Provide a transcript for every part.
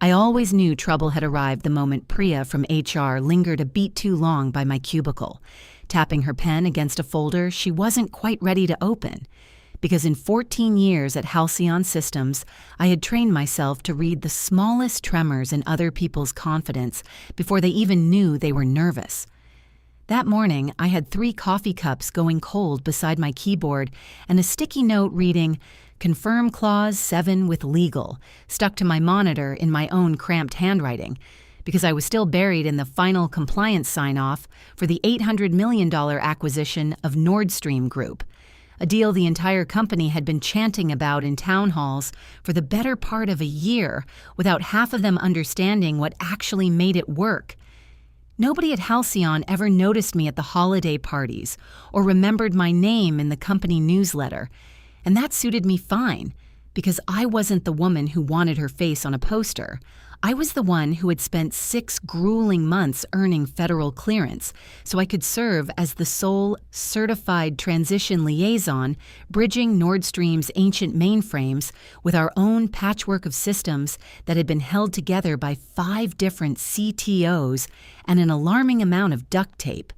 I always knew trouble had arrived the moment Priya from HR lingered a beat too long by my cubicle, tapping her pen against a folder she wasn't quite ready to open. Because in 14 years at Halcyon Systems, I had trained myself to read the smallest tremors in other people's confidence before they even knew they were nervous. That morning, I had 3 coffee cups going cold beside my keyboard and a sticky note reading, "Confirm Clause 7 with legal," stuck to my monitor in my own cramped handwriting, because I was still buried in the final compliance sign-off for the $800 million acquisition of Nord Stream Group, a deal the entire company had been chanting about in town halls for the better part of a year without half of them understanding what actually made it work. Nobody at Halcyon ever noticed me at the holiday parties or remembered my name in the company newsletter, and that suited me fine, because I wasn't the woman who wanted her face on a poster. I was the one who had spent 6 grueling months earning federal clearance, so I could serve as the sole certified transition liaison, bridging Nord Stream's ancient mainframes with our own patchwork of systems that had been held together by 5 different CTOs and an alarming amount of duct tape.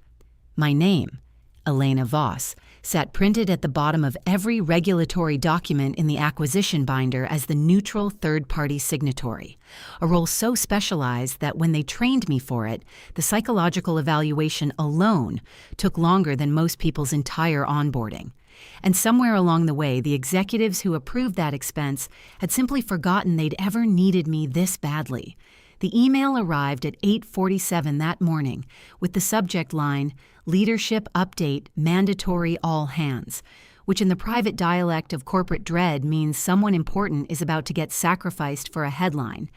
My name, Elena Voss, sat printed at the bottom of every regulatory document in the acquisition binder as the neutral third-party signatory, a role so specialized that when they trained me for it, the psychological evaluation alone took longer than most people's entire onboarding. And somewhere along the way, the executives who approved that expense had simply forgotten they'd ever needed me this badly. The email arrived at 8:47 that morning with the subject line, "Leadership Update Mandatory All Hands," which in the private dialect of corporate dread means someone important is about to get sacrificed for a headline.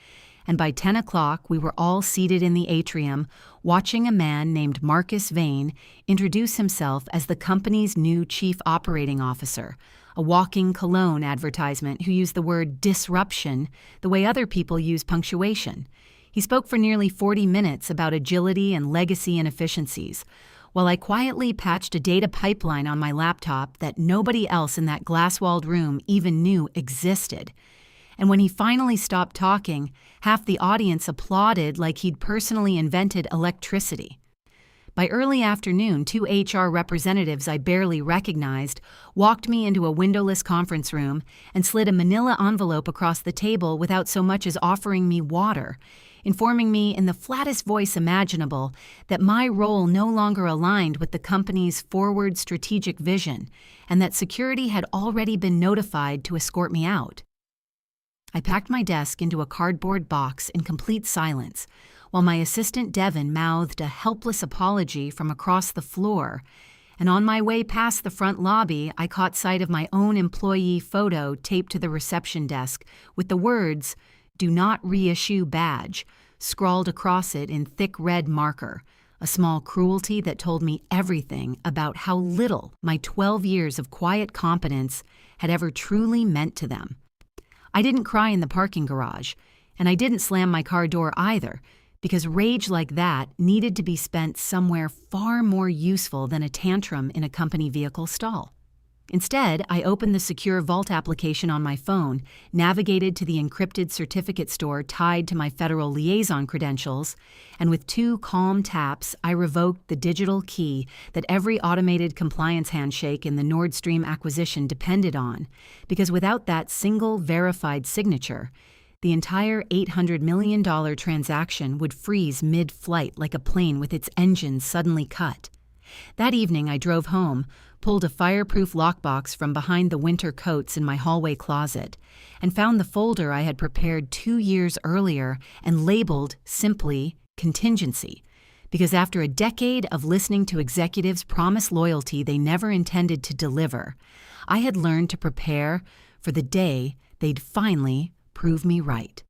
And by 10 o'clock, we were all seated in the atrium, watching a man named Marcus Vane introduce himself as the company's new chief operating officer, a walking cologne advertisement who used the word disruption the way other people use punctuation. He spoke for nearly 40 minutes about agility and legacy inefficiencies, while I quietly patched a data pipeline on my laptop that nobody else in that glass-walled room even knew existed. And when he finally stopped talking, half the audience applauded like he'd personally invented electricity. By early afternoon, 2 HR representatives I barely recognized walked me into a windowless conference room and slid a manila envelope across the table without so much as offering me water, informing me in the flattest voice imaginable that my role no longer aligned with the company's forward strategic vision and that security had already been notified to escort me out. I packed my desk into a cardboard box in complete silence, while my assistant Devin mouthed a helpless apology from across the floor, and on my way past the front lobby, I caught sight of my own employee photo taped to the reception desk with the words, "Do not reissue badge," scrawled across it in thick red marker, a small cruelty that told me everything about how little my 12 years of quiet competence had ever truly meant to them. I didn't cry in the parking garage, and I didn't slam my car door either, because rage like that needed to be spent somewhere far more useful than a tantrum in a company vehicle stall. Instead, I opened the secure Vault application on my phone, navigated to the encrypted certificate store tied to my federal liaison credentials, and with 2 calm taps, I revoked the digital key that every automated compliance handshake in the Nord Stream acquisition depended on, because without that single verified signature, the entire $800 million transaction would freeze mid-flight like a plane with its engines suddenly cut. That evening, I drove home, pulled a fireproof lockbox from behind the winter coats in my hallway closet, and found the folder I had prepared 2 years earlier and labeled simply contingency, because after a decade of listening to executives promise loyalty they never intended to deliver, I had learned to prepare for the day they'd finally prove me right.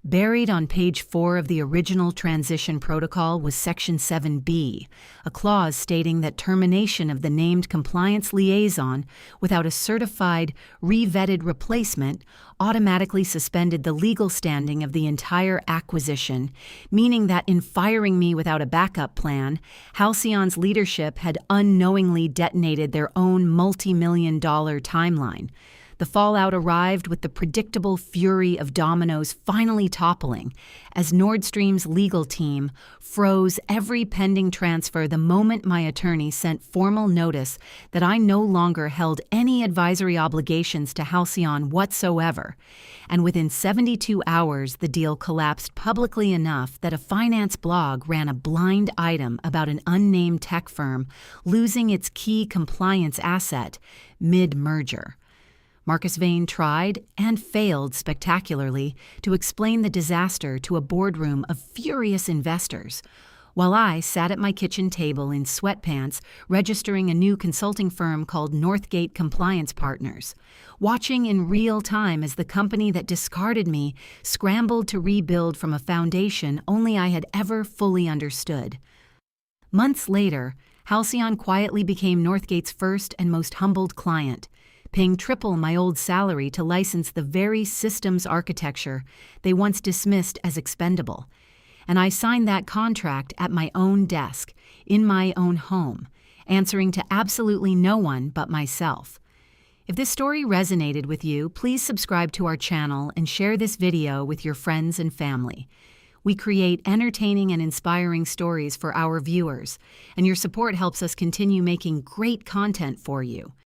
Buried on page 4 of the original transition protocol was Section 7B, a clause stating that termination of the named compliance liaison without a certified, re-vetted replacement automatically suspended the legal standing of the entire acquisition, meaning that in firing me without a backup plan, Halcyon's leadership had unknowingly detonated their own multi-million-dollar timeline. The fallout arrived with the predictable fury of dominoes finally toppling as Nord Stream's legal team froze every pending transfer the moment my attorney sent formal notice that I no longer held any advisory obligations to Halcyon whatsoever. And within 72 hours, the deal collapsed publicly enough that a finance blog ran a blind item about an unnamed tech firm losing its key compliance asset mid-merger. Marcus Vane tried, and failed spectacularly, to explain the disaster to a boardroom of furious investors, while I sat at my kitchen table in sweatpants registering a new consulting firm called Northgate Compliance Partners, watching in real time as the company that discarded me scrambled to rebuild from a foundation only I had ever fully understood. Months later, Halcyon quietly became Northgate's first and most humbled client, paying triple my old salary to license the very systems architecture they once dismissed as expendable. And I signed that contract at my own desk, in my own home, answering to absolutely no one but myself. If this story resonated with you, please subscribe to our channel and share this video with your friends and family. We create entertaining and inspiring stories for our viewers, and your support helps us continue making great content for you.